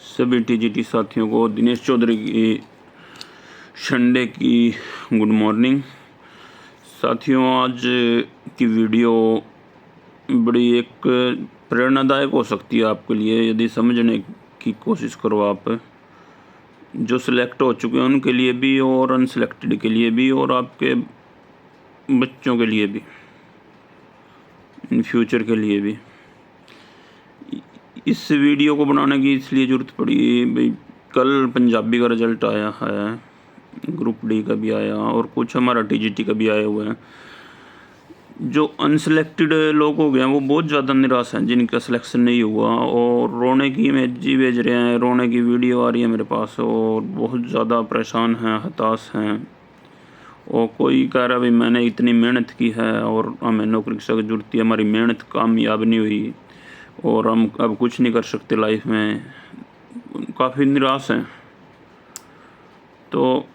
सभी टीजीटी साथियों को दिनेश चौधरी की संडे की गुड मॉर्निंग। साथियों, आज की वीडियो बड़ी एक प्रेरणादायक हो सकती है आपके लिए यदि समझने की कोशिश करो आप। जो सिलेक्ट हो चुके हैं उनके लिए भी और अनसिलेक्टेड के लिए भी और आपके बच्चों के लिए भी, इन फ्यूचर के लिए भी। इस वीडियो को बनाने की इसलिए ज़रूरत पड़ी भाई, कल पंजाबी का रिज़ल्ट आया है, ग्रुप डी का भी आया और कुछ हमारा टीजीटी का भी आया हुआ है। जो अनसिलेक्टेड लोग हो गए हैं वो बहुत ज़्यादा निराश हैं, जिनका सिलेक्शन नहीं हुआ, और रोने की इमेज भेज रहे हैं, रोने की वीडियो आ रही है मेरे पास, और बहुत ज़्यादा परेशान हैं, हताश हैं। और कोई कह रहा है भाई मैंने इतनी मेहनत की है और हमें नौकरी की सख्त ज़रूरत थी, हमारी मेहनत कामयाब नहीं हुई और हम अब कुछ नहीं कर सकते लाइफ में। काफ़ी निराश हैं। तो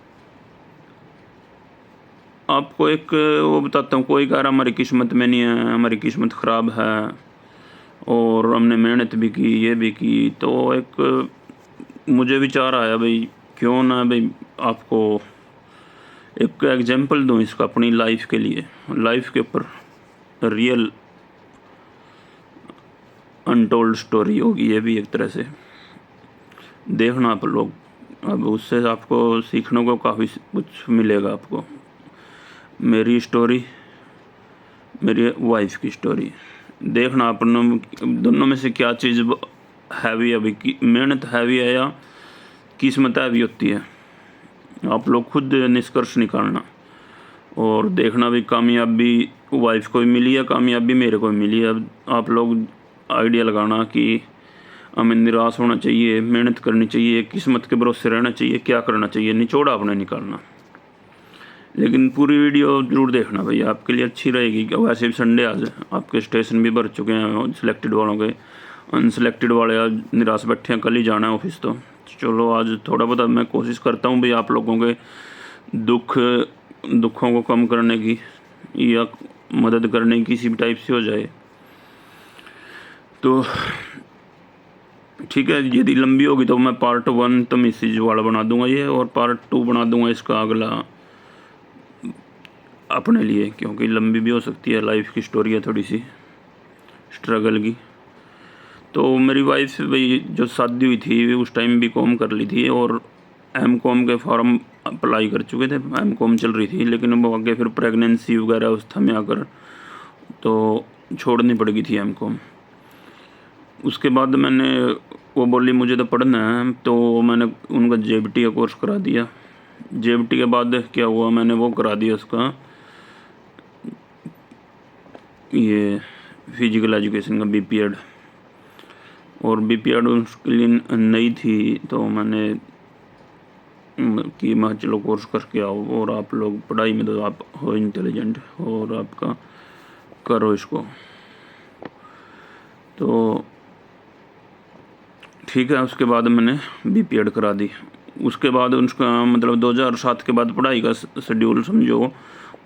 आपको एक वो बताता हूँ, कोई कह रहा हमारी किस्मत में नहीं है, हमारी किस्मत ख़राब है और हमने मेहनत भी की, ये भी की। तो एक मुझे विचार आया भाई, क्यों ना भाई आपको एक एग्जांपल दूँ इसका अपनी लाइफ के लिए, लाइफ के ऊपर रियल अनटोल्ड स्टोरी होगी ये भी एक तरह से। देखना आप लोग, अब उससे आपको सीखने को काफ़ी कुछ मिलेगा आपको। मेरी स्टोरी, मेरी वाइफ की स्टोरी, देखना आप दोनों में से क्या चीज़ हैवी है भाई, मेहनत हैवी है या किस्मत हैवी होती है। आप लोग खुद निष्कर्ष निकालना और देखना भी कामयाबी वाइफ को भी मिली है, कामयाबी मेरे को भी मिली है। अब आप लोग आइडिया लगाना कि हमें निराश होना चाहिए, मेहनत करनी चाहिए, किस्मत के भरोसे रहना चाहिए, क्या करना चाहिए, निचोड़ आपने निकालना। लेकिन पूरी वीडियो ज़रूर देखना भाई, आपके लिए अच्छी रहेगी। वैसे भी संडे आज आपके स्टेशन भी भर चुके हैं सिलेक्टेड वालों के, अनसिलेक्टेड वाले आज निराश बैठे हैं, कल ही जाना है ऑफिस। तो चलो आज थोड़ा बहुत मैं कोशिश करता हूँ भाई आप लोगों के दुखों को कम करने की या मदद करने की, किसी भी टाइप से हो जाए तो ठीक है। यदि लंबी होगी तो मैं पार्ट 1 तो मैसेज वाला बना दूंगा ये, और पार्ट 2 बना दूंगा इसका अगला अपने लिए, क्योंकि लंबी भी हो सकती है। लाइफ की स्टोरी है थोड़ी सी स्ट्रगल की। तो मेरी वाइफ भाई जो शादी हुई थी उस टाइम बीकॉम कर ली थी और एमकॉम के फॉर्म अप्लाई कर चुके थे, एमकॉम चल रही थी, लेकिन वो आगे फिर प्रेगनेंसी वगैरह अवस्था में आकर तो छोड़नी पड़ गई थी एमकॉम। उसके बाद मैंने, वो बोली मुझे तो पढ़ना है, तो मैंने उनका जेबीटी का कोर्स करा दिया। जेबीटी के बाद क्या हुआ, मैंने वो करा दिया उसका, ये फिजिकल एजुकेशन का बीपीएड। और बीपीएड उसके लिए नई थी तो मैंने कि मैं चलो कोर्स करके आओ, और आप लोग पढ़ाई में तो आप हो इंटेलिजेंट और आपका करो इसको। तो ठीक है, उसके बाद मैंने बीपीएड करा दी। उसके बाद उसका मतलब 2007 के बाद पढ़ाई का शेड्यूल समझो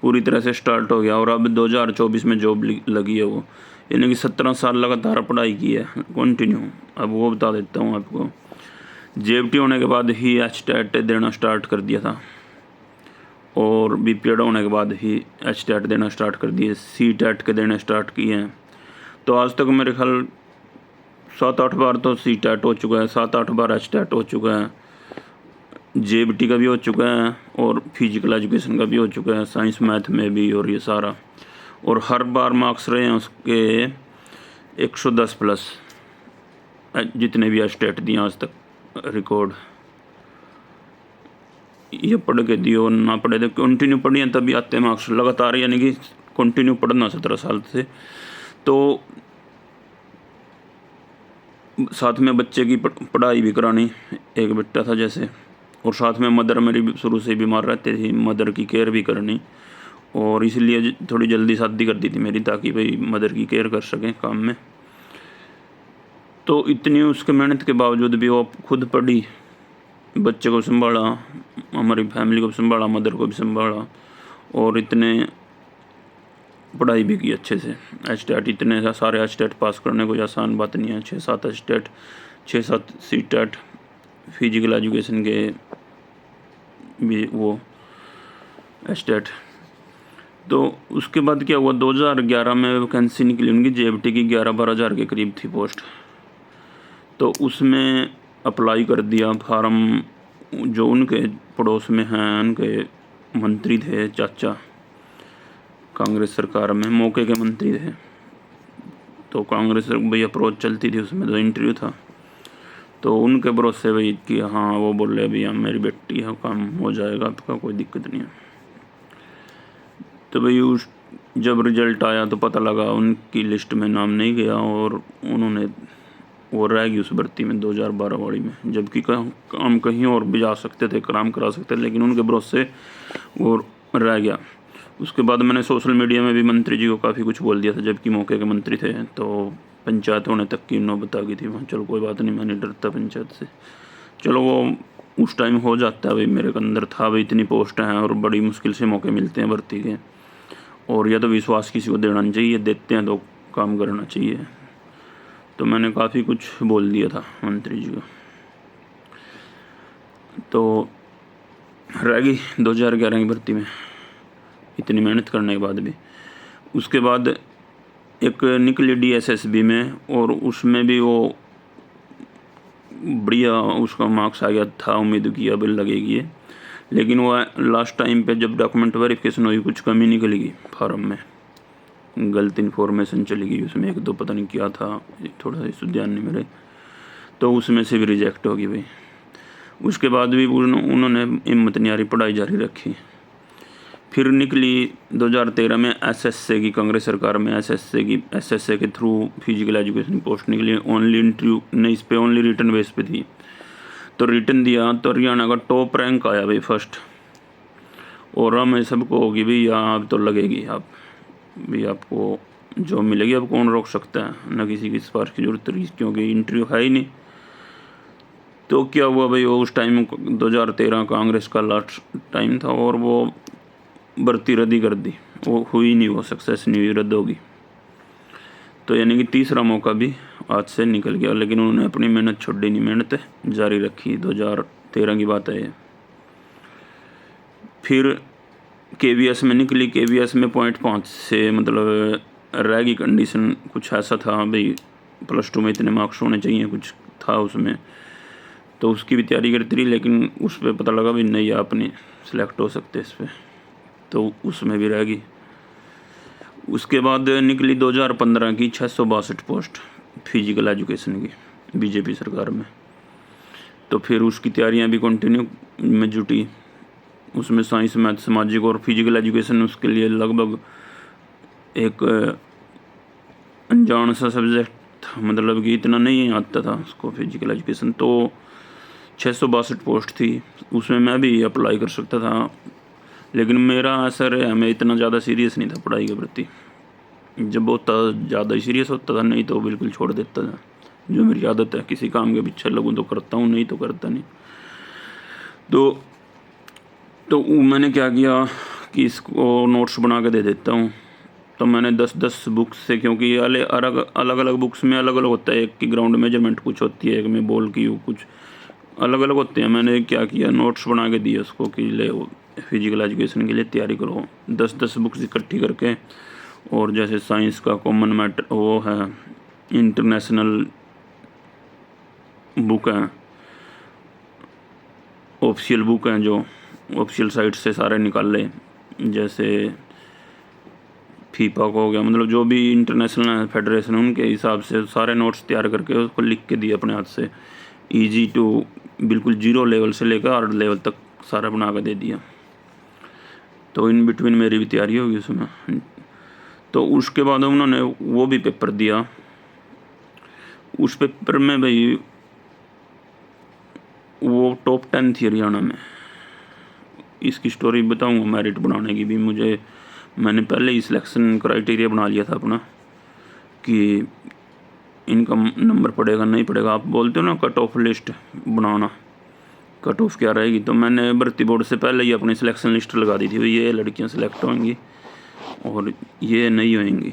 पूरी तरह से स्टार्ट हो गया, और अब 2024 में जॉब लगी है वो, यानी कि 17 साल लगातार पढ़ाई की है कंटिन्यू। अब वो बता देता हूँ आपको। जेबीटी होने के बाद ही एचटेट देना स्टार्ट कर दिया था, और बीपीएड होने के बाद ही एचटेट देना स्टार्ट कर दिए, सीटेट के देने स्टार्ट किए हैं। तो आज तक मेरे ख्याल 7-8 बार तो सीटेट हो चुका है, 7-8 बार एचटेट हो चुका है, जेबीटी का भी हो चुका है और फिजिकल एजुकेशन का भी हो चुका है, साइंस मैथ में भी, और ये सारा। और हर बार मार्क्स रहे हैं उसके 110 प्लस, जितने भी एचटेट दिए आज तक रिकॉर्ड। ये पढ़ के दियो ना पढ़े तो कंटिन्यू पढ़िए तभी आते हैं मार्क्स लगातार, यानी कि कंटिन्यू पढ़ना 17 साल से। तो साथ में बच्चे की पढ़ाई भी करानी, एक बेटा था जैसे, और साथ में मदर मेरी शुरू से बीमार रहती थी, मदर की केयर भी करनी, और इसलिए थोड़ी जल्दी शादी कर दी थी मेरी, ताकि भाई मदर की केयर कर सकें काम में। तो इतनी उसके मेहनत के बावजूद भी वो खुद पढ़ी, बच्चे को संभाला, हमारी फैमिली को संभाला, मदर को भी संभाला, और इतने पढ़ाई भी की अच्छे से। एचटेट इतने सारे एचटेट पास करने कोई आसान बात नहीं है, 6-7 एचटेट, 6-7 सीटेट फिजिकल एजुकेशन के भी वो स्टेट। तो उसके बाद क्या हुआ, 2011 में वैकेंसी निकली उनकी जेएफटी की, 11-12 हज़ार के करीब थी पोस्ट। तो उसमें अप्लाई कर दिया फार्म। जो उनके पड़ोस में हैं, उनके मंत्री थे चाचा, कांग्रेस सरकार में मौके के मंत्री थे। तो कांग्रेस भाई अप्रोच चलती थी, उसमें तो इंटरव्यू था। तो उनके भरोसे भाई कि हाँ, वो बोले भाई हम मेरी बेटी है, काम हो जाएगा आपका, कोई दिक्कत नहीं है। तो भाई उस जब रिजल्ट आया तो पता लगा उनकी लिस्ट में नाम नहीं गया और उन्होंने वो रह गई उस भर्ती में 2012 वाली में, जबकि काम कहीं और भी जा सकते थे, काम करा सकते थे, लेकिन उनके भरोसे वो रह गया। उसके बाद मैंने सोशल मीडिया में भी मंत्री जी को काफ़ी कुछ बोल दिया था, जबकि मौके के मंत्री थे। तो पंचायत होने तक की नौबत आ गई थी वहाँ। चलो कोई बात नहीं, मैं नहीं डरता पंचायत से। चलो वो उस टाइम हो जाता है भाई, मेरे अंदर था भाई इतनी पोस्ट हैं और बड़ी मुश्किल से मौके मिलते हैं भर्ती के, और यह तो विश्वास किसी को देना नहीं चाहिए, देते हैं तो काम करना चाहिए। तो मैंने काफ़ी कुछ बोल दिया था मंत्री जी को। तो रह गई 2011 की भर्ती में इतनी मेहनत करने के बाद भी। उसके बाद एक निकली डीएसएसबी में, और उसमें भी वो बढ़िया उसका मार्क्स आ गया था, उम्मीद की अब लगेगी है। लेकिन वो लास्ट टाइम पे जब डॉक्यूमेंट वेरिफिकेशन हुई, कुछ कमी निकल गई फार्म में, गलत इन्फॉर्मेशन चली गई उसमें, एक दो पता नहीं क्या था, थोड़ा सा ध्यान नहीं मेरे। तो उसमें से भी रिजेक्ट होगी भाई। उसके बाद भी उन्होंने हिम्मत नहीं आ रही, पढ़ाई जारी रखी। फिर निकली 2013 में एसएसए की, कांग्रेस सरकार में एसएसए के थ्रू फिजिकल एजुकेशन पोस्ट निकली। ओनली इंटरव्यू नहीं, इस पर ओनली रिटर्न बेस पे थी। तो रिटर्न दिया तो हरियाणा का टॉप रैंक आया भाई, फर्स्ट। और हमें सबको होगी भाई आप तो लगेगी, आप भी आपको जॉब मिलेगी, अब कौन रोक सकता है, ना किसी की सिफारिश की जरूरत रही, क्योंकि इंटरव्यू है ही नहीं। तो क्या हुआ भाई, वो उस टाइम 2013 कांग्रेस का लास्ट टाइम था और वो भर्ती रद्द ही कर दी, वो हुई नहीं, वो सक्सेस नहीं हुई, रद्द होगी। तो यानी कि तीसरा मौका भी आज से निकल गया, लेकिन उन्होंने अपनी मेहनत छोड़ी नहीं, मेहनत जारी रखी। 2013 की बात है ये। फिर केवीएस में निकली, केवीएस में 0.5 से मतलब रह गई कंडीशन, कुछ ऐसा था भाई, +2 में इतने मार्क्स होने चाहिए, कुछ था उसमें। तो उसकी भी तैयारी करती रही, लेकिन उस पर पता लगा भी नहीं, आप नहीं सिलेक्ट हो सकते इस पर, तो उसमें भी रह गई। उसके बाद निकली 2015 की 662 पोस्ट फिजिकल एजुकेशन की, बीजेपी सरकार में। तो फिर उसकी तैयारियां भी कंटिन्यू में जुटी। उसमें साइंस, मैथ, सामाजिक और फिजिकल एजुकेशन उसके लिए लगभग एक अनजान सा सब्जेक्ट था, मतलब कि इतना नहीं आता था उसको फिजिकल एजुकेशन। तो 662 पोस्ट थी, उसमें मैं भी अप्लाई कर सकता था, लेकिन मेरा असर है, मैं इतना ज़्यादा सीरियस नहीं था पढ़ाई के प्रति। जब होता ज़्यादा ही सीरियस होता था, नहीं तो बिल्कुल छोड़ देता था। जो मेरी आदत है, किसी काम के पीछे लगूँ तो करता हूँ, नहीं तो करता नहीं। तो मैंने क्या किया कि इसको नोट्स बना के दे देता हूँ। तो मैंने 10-10 बुक्स से, क्योंकि अलग अलग बुक्स में अलग अलग होता है, एक की ग्राउंड मेजरमेंट कुछ होती है, एक में बॉल की कुछ अलग अलग होते हैं। मैंने क्या किया, नोट्स बना के दिए उसको कि ले फिजिकल एजुकेशन के लिए तैयारी करो। 10-10 बुक्स इकट्ठी करके, और जैसे साइंस का कॉमन मैटर वो है, इंटरनेशनल बुक हैं, ऑफिशियल बुक हैं, जो ऑफिशियल साइट से सारे निकाल ले, जैसे फीफा को हो गया, मतलब जो भी इंटरनेशनल फेडरेशन है उनके हिसाब से सारे नोट्स तैयार करके उसको लिख के दिए अपने हाथ से, इजी टू बिल्कुल 0 लेवल से लेकर हार्ड लेवल तक सारा बना कर दे दिया। तो इन बिटवीन मेरी भी तैयारी होगी उसमें। तो उसके बाद उन्होंने वो भी पेपर दिया। उस पेपर में भाई वो टॉप 10 थी हरियाणा में। इसकी स्टोरी बताऊंगा, मेरिट बनाने की भी। मैंने पहले ही सिलेक्शन क्राइटेरिया बना लिया था अपना कि इनका नंबर पड़ेगा नहीं पड़ेगा। आप बोलते हो ना कट ऑफ लिस्ट बनाना, कट ऑफ क्या रहेगी। तो मैंने भर्ती बोर्ड से पहले ही अपनी सिलेक्शन लिस्ट लगा दी थी, ये लड़कियां सिलेक्ट होंगी और ये नहीं होंगी।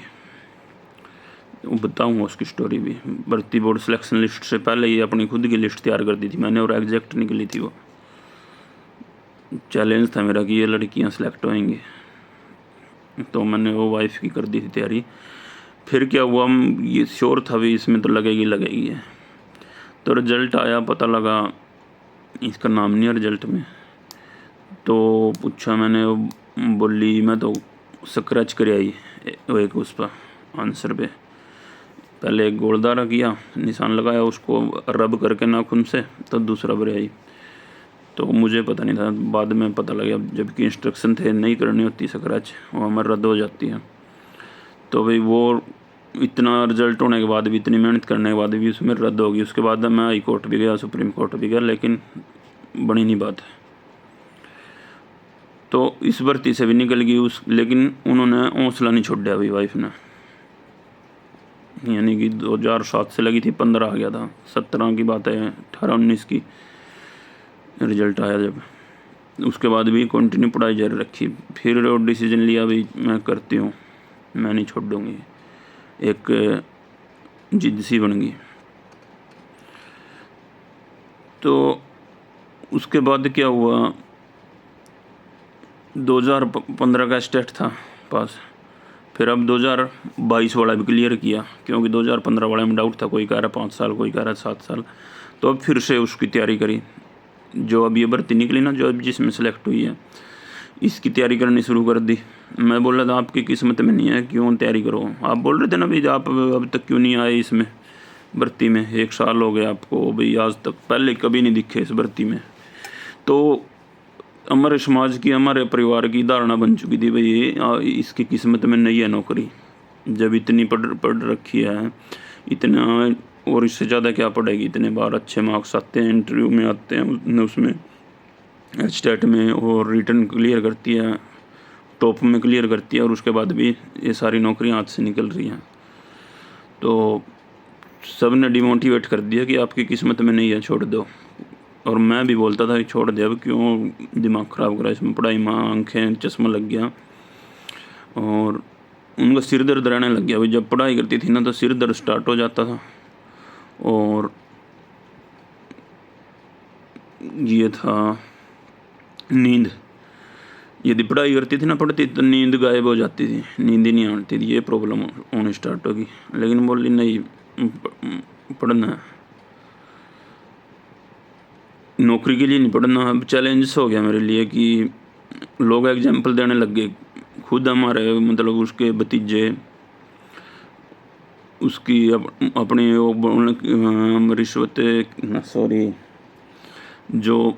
वो बताऊँगा उसकी स्टोरी भी। भर्ती बोर्ड सिलेक्शन लिस्ट से पहले ही अपनी खुद की लिस्ट तैयार कर दी थी मैंने और एग्जैक्ट निकली थी वो। चैलेंज था मेरा कि ये लड़कियां सिलेक्ट होएंगी, तो मैंने वो वाइफ की कर दी थी तैयारी। फिर क्या हुआ, ये श्योर था भी इसमें तो लगेगी है। तो रिजल्ट आया, पता लगा इसका नाम नहीं है रिजल्ट में। तो पूछा मैंने, बोली मैं तो स्क्रैच कर आई वो एक उस पर आंसर पे। पहले एक गोलदारा किया, निशान लगाया, उसको रब करके नाखून से, तो दूसरा भर आई। तो मुझे पता नहीं था, बाद में पता लगा, जबकि इंस्ट्रक्शन थे नहीं करनी होती स्क्रैच, वो हमारी रद्द हो जाती है। तो भाई वो इतना रिजल्ट होने के बाद भी, इतनी मेहनत करने के बाद भी उसमें रद्द होगी। उसके बाद मैं हाई कोर्ट भी गया, सुप्रीम कोर्ट भी गया, लेकिन बनी नहीं बात। तो इस भर्ती से भी निकल गई लेकिन उन्होंने हौसला नहीं छोड़ा अभी वाइफ ने। यानी कि 2007 से लगी थी, 15 आ गया था, 17 की बात है, 18-19 की रिजल्ट आया जब। उसके बाद भी कंटिन्यू पढ़ाई जारी रखी। फिर डिसीजन लिया भाई मैं करती हूँ, मैं नहीं छोड़ूंगी। एक जिद सी बन गई। तो उसके बाद क्या हुआ, 2015 का स्टेट था पास, फिर अब 2022 वाला भी क्लियर किया, क्योंकि 2015 वाले में डाउट था, कोई कह रहा 5 साल, कोई कह रहा 7 साल। तो अब फिर से उसकी तैयारी करी, जो अब ये भर्ती निकली ना, जो अब जिसमें सेलेक्ट हुई है, इसकी तैयारी करनी शुरू कर दी। मैं बोल रहा था आपकी किस्मत में नहीं है, क्यों तैयारी करो। आप बोल रहे थे ना भाई आप अब तक क्यों नहीं आए इसमें भर्ती में, 1 साल हो गया आपको भाई, आज तक पहले कभी नहीं दिखे इस भर्ती में। तो हमारे समाज की, हमारे परिवार की धारणा बन चुकी थी भाई इसकी किस्मत में नहीं है नौकरी, जब इतनी पढ़ रखी है इतना, और इससे ज़्यादा क्या पढ़ेगी। इतने बार अच्छे मार्क्स आते हैं, इंटरव्यू में आते हैं, उसमें स्टेट में, और रिटर्न क्लियर करती है, टॉप में क्लियर करती है, और उसके बाद भी ये सारी नौकरियां हाथ से निकल रही हैं। तो सब ने डिमोटिवेट कर दिया कि आपकी किस्मत में नहीं है, छोड़ दो। और मैं भी बोलता था कि छोड़ दे, अब क्यों दिमाग ख़राब करा इसमें, पढ़ाई में आंखें चश्मा लग गया, और उनका सिर दर्द रहने लग गया। भाई जब पढ़ाई करती थी ना तो सिर दर्द स्टार्ट हो जाता था, और ये था नींद, यदि पढ़ाई करती थी ना, पढ़ती तो नींद गायब हो जाती थी, नींद ही नहीं आती थी, ये प्रॉब्लम होनी स्टार्ट होगी। लेकिन बोली नहीं, पढ़ना है, नौकरी के लिए नहीं पढ़ना। अब चैलेंज हो गया मेरे लिए कि लोग एग्जाम्पल देने लग गए, खुद हमारे मतलब उसके भतीजे, उसकी अपने रिश्वत, सॉरी, जो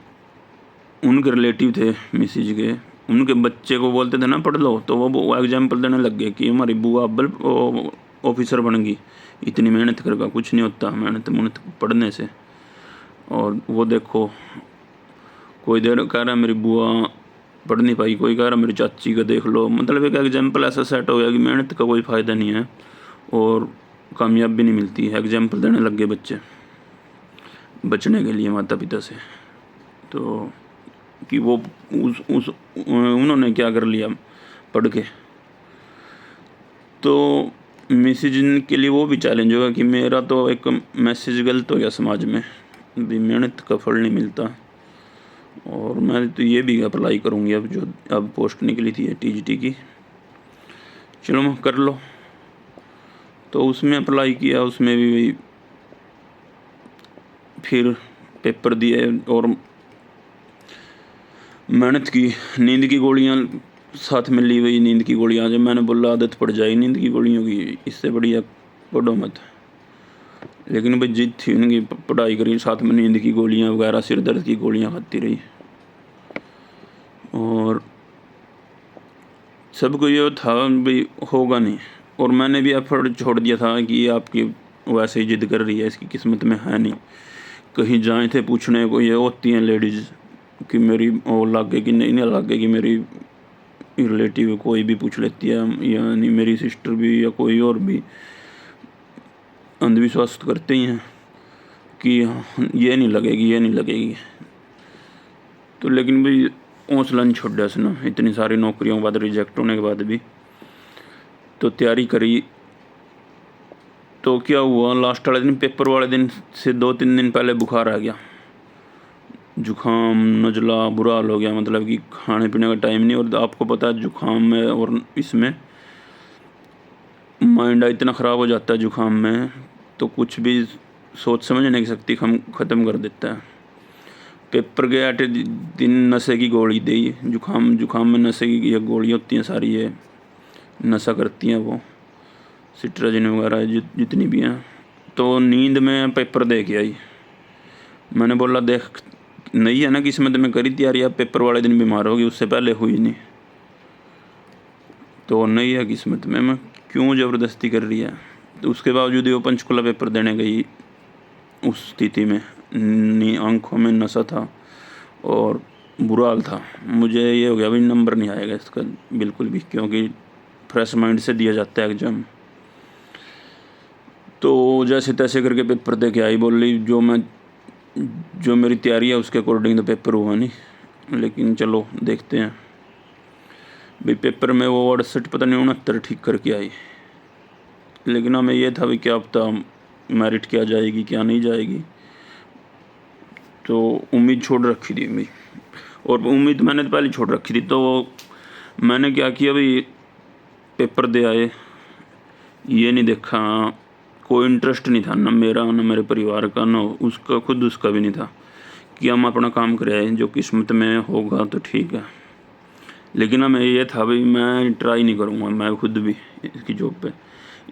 उनके रिलेटिव थे मिसिज के, उनके बच्चे को बोलते थे ना पढ़ लो, तो वो एग्जाम्पल देने लग गए कि हमारी बुआ अब्बल ऑफिसर बन गई, इतनी मेहनत करके कुछ नहीं होता, मेहनत पढ़ने से। और वो देखो, कोई देर कह रहा मेरी बुआ पढ़ नहीं पाई, कोई कह रहा मेरी चाची का देख लो। मतलब एक एग्जाम्पल ऐसा सेट हो गया कि मेहनत का कोई फ़ायदा नहीं है और कामयाब भी नहीं मिलती है। एग्जाम्पल देने लग गए बच्चे बचने के लिए माता पिता से। तो कि वो उन्होंने क्या कर लिया पढ़ के। तो मैसेज के लिए वो भी चैलेंज होगा कि मेरा तो एक मैसेज गलत हो गया समाज में, भी मेहनत का फल नहीं मिलता। और मैं तो ये भी अप्लाई करूँगी अब, जो अब पोस्ट निकली थी टीजीटी की, चलो कर लो। तो उसमें अप्लाई किया, उसमें भी फिर पेपर दिए और मेहनत की। नींद की गोलियां साथ में ली हुई, नींद की गोलियां, जब मैंने बोला आदत पड़ जाए नींद की गोलियों की, इससे बढ़िया पढ़ो मत। लेकिन भाई जिद थी उनकी, पढ़ाई करी, साथ में नींद की गोलियां वगैरह, सिर दर्द की गोलियां खाती रही। और सबको ये था भाई होगा नहीं, और मैंने भी एफर्ट छोड़ दिया था कि आपकी वैसे ही जिद कर रही है, इसकी किस्मत में है नहीं। कहीं जाए थे पूछने को, ये होती हैं लेडीज़ कि मेरी वो लागे कि नहीं लागे, कि मेरी रिलेटिव कोई भी पूछ लेती है, यानी मेरी सिस्टर भी या कोई और भी अंधविश्वास तो करते ही हैं कि ये नहीं लगेगी, ये नहीं लगेगी। तो लेकिन भाई हौसला नहीं छोड़ा उसने, इतनी सारी नौकरियों के बाद, रिजेक्ट होने के बाद भी। तो तैयारी करी, तो क्या हुआ, लास्ट वाले दिन, पेपर वाले दिन से 2-3 दिन पहले बुखार आ गया, जुकाम, नज़ला, बुरा हाल हो गया। मतलब कि खाने पीने का टाइम नहीं। और आपको पता है जुकाम में और इसमें माइंड इतना ख़राब हो जाता है जुकाम में, तो कुछ भी सोच समझने की शक्ति ख़त्म कर देता है। पेपर के 8 दिन नशे की गोली दी। जुकाम में नशे की ये गोली होती हैं सारी, ये नशा करती हैं वो, सिट्राजिन वगैरह जितनी भी हैं। तो नींद में पेपर दे के आई। मैंने बोला देख, नहीं है ना किस्मत में, करी तैयारी, अब पेपर वाले दिन बीमार होगी, उससे पहले हुई नहीं। तो नहीं है किस्मत में, मैं क्यों ज़बरदस्ती कर रही है। तो उसके बावजूद वो पंचकुला पेपर देने गई। उस स्थिति में आँखों में नशा था और बुरा हाल था। मुझे ये हो गया भाई नंबर नहीं आएगा इसका बिल्कुल भी, क्योंकि फ्रेश माइंड से दिया जाता है एग्ज़ाम। तो जैसे तैसे करके पेपर दे के आई। बोल रही जो मेरी तैयारी है उसके अकॉर्डिंग तो पेपर हुआ नहीं, लेकिन चलो देखते हैं। भाई पेपर में वो 68 पता नहीं 69 ठीक करके आई। लेकिन हमें ये था भाई क्या पता मेरिट क्या जाएगी क्या नहीं जाएगी, तो उम्मीद छोड़ रखी थी भाई। और उम्मीद मैंने तो पहले छोड़ रखी थी। तो मैंने क्या किया भाई, पेपर दे आए, ये नहीं देखा, कोई इंटरेस्ट नहीं था ना मेरा ना मेरे परिवार का, ना उसका, खुद उसका भी नहीं था कि हम अपना काम करें, जो किस्मत में होगा तो ठीक है। लेकिन हमें ये था भाई मैं ट्राई नहीं करूँगा मैं खुद भी इसकी जॉब पे।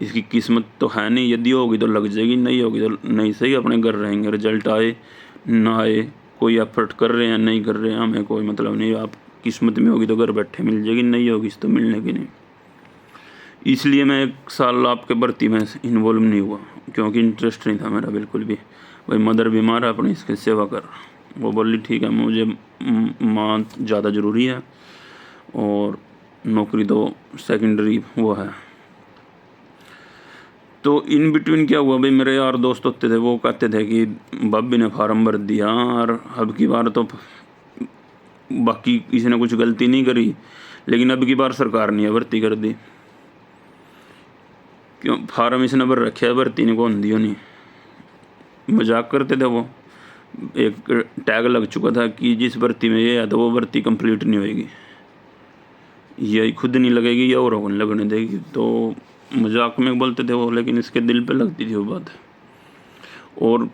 इसकी किस्मत तो है नहीं, यदि होगी तो लग जाएगी, नहीं होगी तो नहीं सही, अपने घर रहेंगे। रिजल्ट आए ना आए, कोई एफर्ट कर रहे हैं नहीं कर रहे हैं, हमें कोई मतलब नहीं। आप किस्मत में होगी तो घर बैठे मिल जाएगी, नहीं होगी तो मिलने की नहीं। इसलिए मैं 1 साल आपके भर्ती में इन्वॉल्व नहीं हुआ, क्योंकि इंटरेस्ट नहीं था मेरा बिल्कुल भी। भाई मदर बीमार है, अपनी इसकी सेवा कर। वो बोली ठीक है, मुझे माँ ज़्यादा ज़रूरी है और नौकरी तो सेकेंडरी वो है। तो इन बिटवीन क्या हुआ भाई, मेरे यार दोस्त होते थे, वो कहते थे कि भाभी ने फार्म भर दिया और अब की बार तो बाकी किसी ने कुछ गलती नहीं करी, लेकिन अब की बार सरकार ने भर्ती कर दी। क्यों फार्म इसने भर रखे है, भर्ती ने कौन दियो नहीं। मजाक करते थे वो। एक टैग लग चुका था कि जिस भर्ती में ये है तो वो भर्ती कंप्लीट नहीं होएगी, ये खुद नहीं लगेगी या और नहीं लगने देगी। तो मजाक में बोलते थे वो, लेकिन इसके दिल पे लगती थी वो बात। और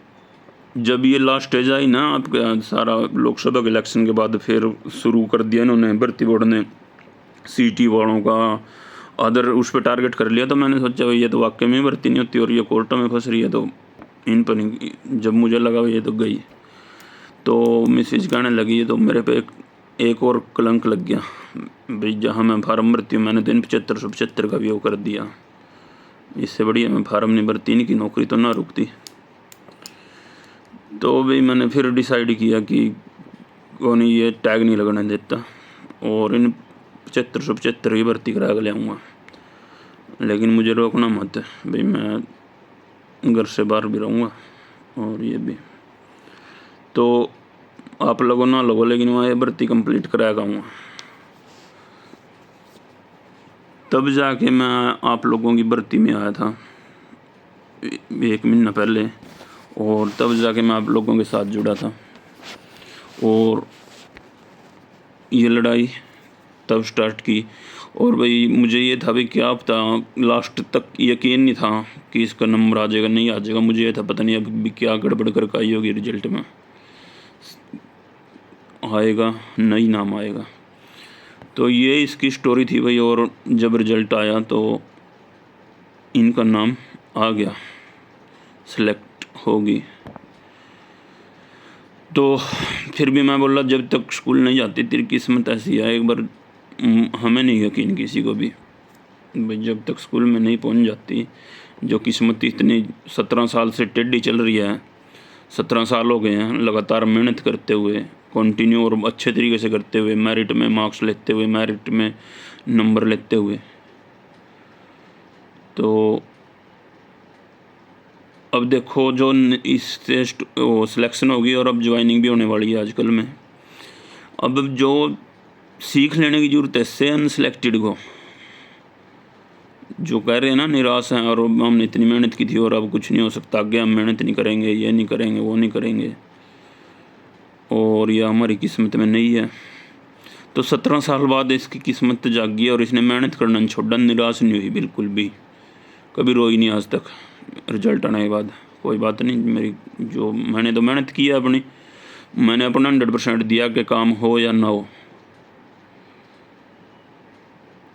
जब ये लास्ट स्टेज आई ना आपका सारा लोकसभा के इलेक्शन के बाद, फिर शुरू कर दिया इन्होंने, भर्ती बोर्ड ने सीटी वालों का अदर उस पर टारगेट कर लिया। तो मैंने सोचा भाई ये तो वाकई में भर्ती नहीं होती और ये कोर्टों में फंस रही है, तो इन पर नहीं। जब मुझे लगा ये तो गई, तो मैसेज कहने लगी है, तो मेरे पे एक और कलंक लग गया भाई। जहाँ मैं फार्म भरती हूँ, मैंने तो इन 7575 का भी वो कर दिया, इससे बढ़िया मैं फार्म नहीं भरती, इनकी नौकरी तो ना रुकती। तो भाई मैंने फिर डिसाइड किया कि कौन ये टैग नहीं लगने देता और इन 7575 की भर्ती करा के ले आऊँगा। लेकिन मुझे रोकना मत भाई, मैं घर से बाहर भी रहूँगा और ये भी। तो आप लोगों ना लोगों, लेकिन वहाँ ये भर्ती कंप्लीट कराया आऊँगा। तब जाके मैं आप लोगों की भर्ती में आया था 1 महीना पहले, और तब जाके मैं आप लोगों के साथ जुड़ा था। और ये लड़ाई तब स्टार्ट की। और भाई मुझे ये था भाई क्या पता, लास्ट तक यकीन नहीं था कि इसका नंबर आ जाएगा नहीं आ जाएगा। मुझे ये था पता नहीं अब भी क्या गड़बड़ करके आई होगी, रिजल्ट में आएगा नहीं नाम आएगा। तो ये इसकी स्टोरी थी भाई। और जब रिजल्ट आया तो इनका नाम आ गया, सेलेक्ट होगी। तो फिर भी मैं बोला जब तक स्कूल नहीं जाती तेरी किस्मत ऐसी है। एक बार हमें नहीं यकीन किसी को भी भाई, जब तक स्कूल में नहीं पहुंच जाती, जो किस्मत इतनी 17 साल से टेढ़ी चल रही है, 17 साल हो गए हैं लगातार मेहनत करते हुए, कंटिन्यू और अच्छे तरीके से करते हुए, मेरिट में मार्क्स लेते हुए, मेरिट में नंबर लेते हुए। तो अब देखो जो इससे सिलेक्शन होगी और अब ज्वाइनिंग भी होने वाली है आजकल में। अब जो सीख लेने की ज़रूरत है इससे अनसिलेक्टेड को, जो कह रहे हैं ना निराश हैं और हमने इतनी मेहनत की थी और अब कुछ नहीं हो सकता, आगे हम मेहनत नहीं करेंगे, ये नहीं करेंगे, वो नहीं करेंगे, और यह हमारी किस्मत में नहीं है। तो 17 साल बाद इसकी किस्मत जागी और इसने मेहनत करना नहीं छोड़ा, निराश नहीं हुई बिल्कुल भी, कभी रोई नहीं आज तक रिजल्ट आने के बाद। कोई बात नहीं, मेरी जो मैंने तो मेहनत की है अपनी, मैंने अपना 100% दिया कि काम हो या ना हो,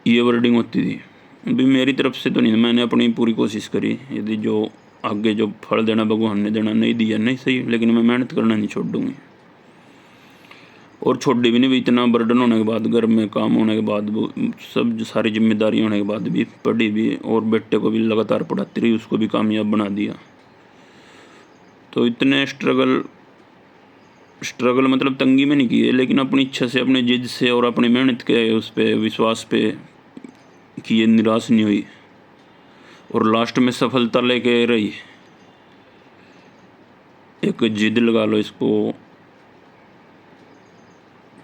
ये वर्डिंग होती थी। अभी मेरी तरफ से तो नहीं, मैंने अपनी पूरी कोशिश करी। यदि जो आगे जो फल देना भगवान ने देना, नहीं दिया नहीं सही, लेकिन मैं मेहनत करना नहीं छोड़ूंगी। और छोड़ी भी नहीं भी, इतना बर्डन होने के बाद, घर में काम होने के बाद, वो सब सारी जिम्मेदारी होने के बाद भी पढ़ी भी, और बेटे को भी लगातार पढ़ाती रही, उसको भी कामयाब बना दिया। तो इतने स्ट्रगल मतलब तंगी में नहीं किए, लेकिन अपनी इच्छा से, अपनी जिद से और अपनी मेहनत के उस पे विश्वास पे कि ये निराश नहीं हुई और लास्ट में सफलता लेके रही। एक जिद लगा लो इसको,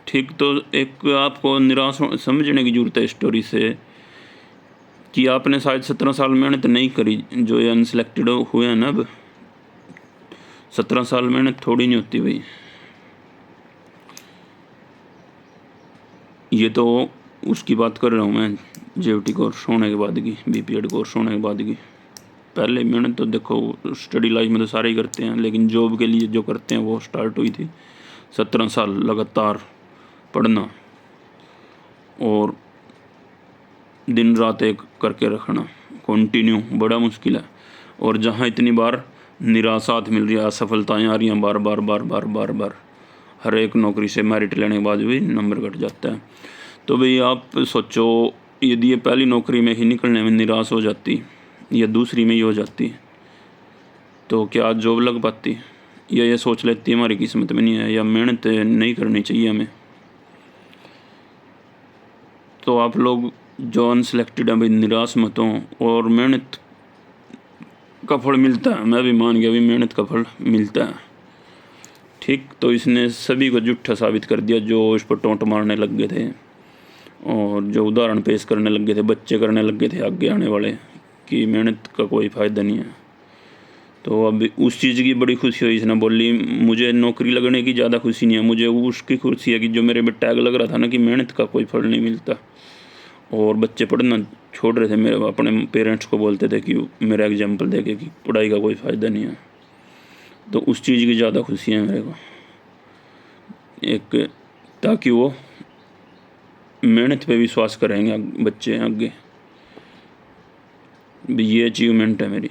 ठीक। तो एक आपको निराश समझने की ज़रूरत है स्टोरी से कि आपने शायद 17 साल मेहनत नहीं करी, जो ये अनसिलेक्टेड हुए हैं ना, अब 17 साल मेहनत थोड़ी नहीं होती भाई। ये तो उसकी बात कर रहा हूँ मैं, जेयूटी कोर्स होने के बाद की, बीपीएड कोर्स होने के बाद की। पहले मेहनत तो देखो स्टडी लाइफ में तो सारे ही करते हैं, लेकिन जॉब के लिए जो करते हैं वो स्टार्ट हुई थी 17 साल लगातार पढ़ना और दिन रात एक करके रखना कंटिन्यू, बड़ा मुश्किल है। और जहाँ इतनी बार निराशात मिल रही है, असफलताएँ आ रही हैं बार बार बार बार बार बार, हर एक नौकरी से मेरिट लेने के बाद भी नंबर घट जाता है। तो भाई आप सोचो, यदि ये पहली नौकरी में ही निकलने में निराश हो जाती या दूसरी में ही हो जाती, तो क्या आज जॉब लग पाती, या ये सोच लेती हमारी किस्मत में नहीं है, या मेहनत नहीं करनी चाहिए हमें। तो आप लोग जो अनसिलेक्टेड हैं भाई, निराश मत हो, और मेहनत का फल मिलता है। मैं भी मान गया भी मेहनत का फल मिलता है, ठीक। तो इसने सभी को झूठा साबित कर दिया जो इस पर टोंट मारने लग गए थे और जो उदाहरण पेश करने लग गए थे, बच्चे करने लग गए थे आगे आने वाले, कि मेहनत का कोई फ़ायदा नहीं है। तो अब उस चीज़ की बड़ी खुशी हुई। इसने बोली मुझे नौकरी लगने की ज़्यादा खुशी नहीं है, मुझे उसकी खुशी है कि जो मेरे पे टैग लग रहा था ना कि मेहनत का कोई फल नहीं मिलता, और बच्चे पढ़ना छोड़ रहे थे, मेरे अपने पेरेंट्स को बोलते थे कि मेरा एग्जाम्पल दे के कि पढ़ाई का कोई फ़ायदा नहीं है। तो उस चीज़ की ज़्यादा खुशी है मेरे को, एक, ताकि वो मेहनत पे विश्वास करेंगे बच्चे आगे। ये अचीवमेंट है मेरी।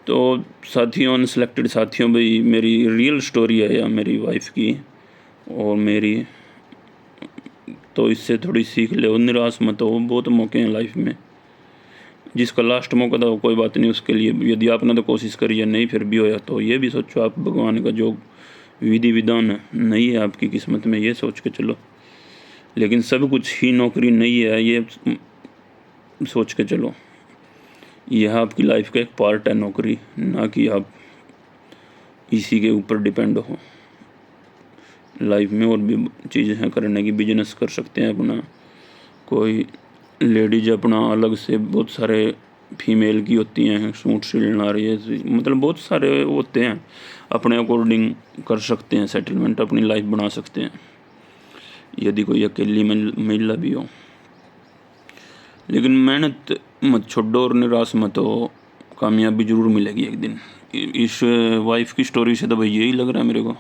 तो साथियों, अनसेलेक्टेड साथियों, भाई मेरी रियल स्टोरी है या मेरी वाइफ की और मेरी, तो इससे थोड़ी सीख ले, निराश मत हो। बहुत मौके हैं लाइफ में, जिसका लास्ट मौका था वो कोई बात नहीं, उसके लिए यदि आपने तो कोशिश करी या नहीं फिर भी होया, तो ये भी सोचो आप भगवान का जो विधि विधान नहीं है आपकी किस्मत में, ये सोच के चलो। लेकिन सब कुछ ही नौकरी नहीं है, ये सोच के चलो। यह आपकी लाइफ का एक पार्ट है नौकरी, ना कि आप इसी के ऊपर डिपेंड हो। लाइफ में और भी चीज़ें हैं करने की, बिजनेस कर सकते हैं अपना, कोई लेडीज अपना अलग से, बहुत सारे फीमेल की होती हैं, सूट सिलना रही है, मतलब बहुत सारे होते हैं, अपने अकॉर्डिंग कर सकते हैं सेटलमेंट, अपनी लाइफ बना सकते हैं यदि कोई अकेली महिला भी हो। लेकिन मेहनत मत छोड़ो और निराश मत हो, कामयाबी ज़रूर मिलेगी एक दिन। इस वाइफ की स्टोरी से तो भाई यही लग रहा है मेरे को।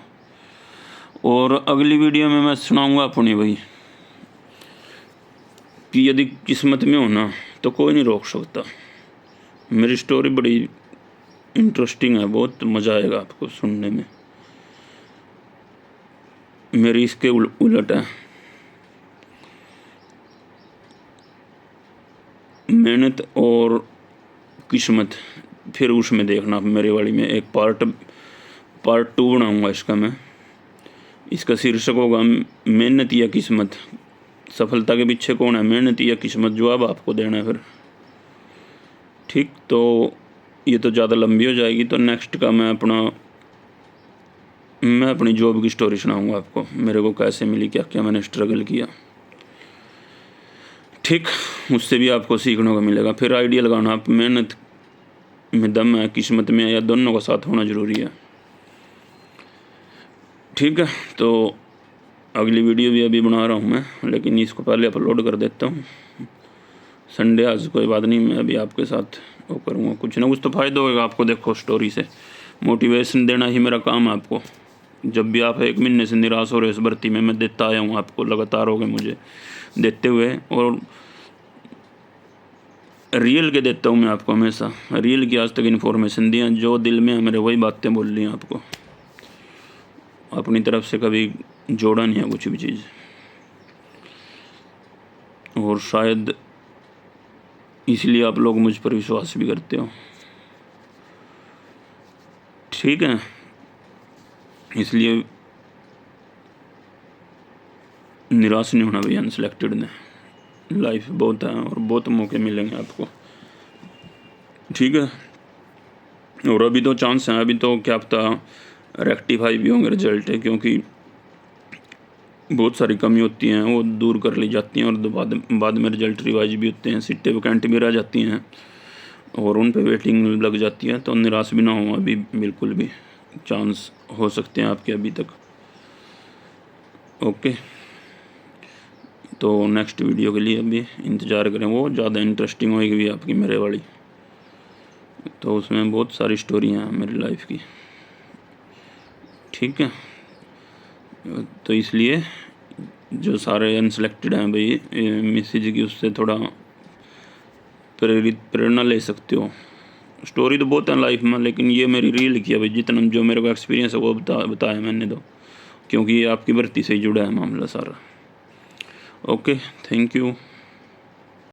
और अगली वीडियो में मैं सुनाऊंगा अपनी भाई कि यदि किस्मत में हो ना तो कोई नहीं रोक सकता। मेरी स्टोरी बड़ी इंटरेस्टिंग है, बहुत मज़ा आएगा आपको सुनने में। मेरी इसके उलट है, मेहनत और किस्मत। फिर उसमें देखना मेरे वाली में एक पार्ट 2 बनाऊंगा इसका मैं। इसका शीर्षक होगा मेहनत या किस्मत, सफलता के पीछे कौन है, मेहनत या किस्मत, जवाब आपको देना है फिर, ठीक। तो ये तो ज़्यादा लंबी हो जाएगी, तो नेक्स्ट का मैं अपनी जॉब की स्टोरी सुनाऊंगा आपको, मेरे को कैसे मिली, क्या क्या मैंने स्ट्रगल किया, ठीक। उससे भी आपको सीखने को मिलेगा। फिर आइडिया लगाना, आप मेहनत में दम है, किस्मत में है, या दोनों का साथ होना ज़रूरी है। ठीक है, तो अगली वीडियो भी अभी बना रहा हूँ मैं, लेकिन इसको पहले अपलोड कर देता हूँ। संडे आज कोई बात नहीं, मैं अभी आपके साथ वो करूँगा, कुछ ना कुछ तो फ़ायदा होगा आपको। देखो, स्टोरी से मोटिवेशन देना ही मेरा काम है आपको। जब भी आप 1 महीने से निराश हो रहे हो इस भर्ती में, मैं देता आया हूँ आपको, लगातार हो गए मुझे देते हुए, और रियल के देता हूँ मैं आपको हमेशा। रियल की आज तक इन्फॉर्मेशन दी है, जो दिल में है मेरे वही बातें बोल रही हैं आपको। अपनी तरफ से कभी जोड़ा नहीं है कुछ भी चीज़, और शायद इसलिए आप लोग मुझ पर विश्वास भी करते हो। ठीक है, इसलिए निराश नहीं होना भैया अनसिलेक्टेड ने। लाइफ बहुत है और बहुत मौके मिलेंगे आपको। ठीक है, और अभी तो चांस है, अभी तो क्या पता रेक्टिफाई भी होंगे रिजल्ट है, क्योंकि बहुत सारी कमी होती हैं वो दूर कर ली जाती हैं, और बाद में रिजल्ट रिवाइज भी होते हैं, सीटें वैकेंट भी रह जाती हैं और उन पे वेटिंग लग जाती है। तो निराश भी ना हो, अभी बिल्कुल भी चांस हो सकते हैं आपके अभी तक। ओके, तो नेक्स्ट वीडियो के लिए अभी इंतज़ार करें, वो ज़्यादा इंटरेस्टिंग होगी भी आपकी मेरे वाली, तो उसमें बहुत सारी स्टोरियाँ हैं मेरी लाइफ की। ठीक है, तो इसलिए जो सारे अनसेलेक्टेड हैं भाई, मैसेज की उससे थोड़ा प्रेरणा ले सकते हो। स्टोरी तो बहुत है लाइफ में, लेकिन ये मेरी रील की है भाई, जितना जो मेरे को एक्सपीरियंस है वो बताया मैंने, तो क्योंकि ये आपकी भर्ती से ही जुड़ा है मामला सारा। Okay, thank you.